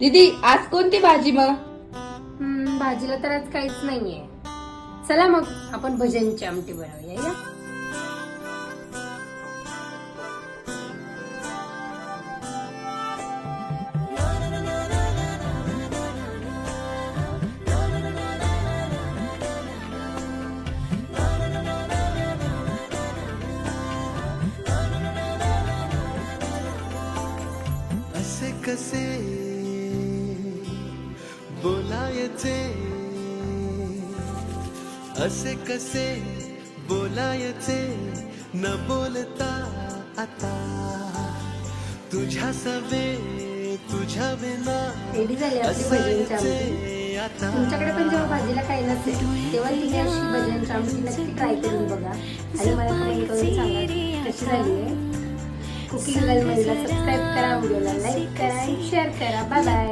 दीदी आज कोणती भाजी मग? भाजीला तर आज काहीच नाहीये. चला मग आपण भज्यांची आमटी बनवूया या. असे कसे बोलायचे, असे कसे बोलायचे न बोलता आता तुझ्या सवे तुझ्या विना रेडी झाली आपली भज्यांची आमटी. आता तुमच्याकडे पण जेव्हा भाजीला काही नसेल तेव्हा तुम्ही अशी भज्यांची आमटी नक्की ट्राय करून बघा आणि मला कमेंट करून सांगा कशी झाली आहे. कुकिंग गर्ल ला सबस्क्राईब करा, व्हिडिओला लाईक करा आणि शेअर करा. Bye bye.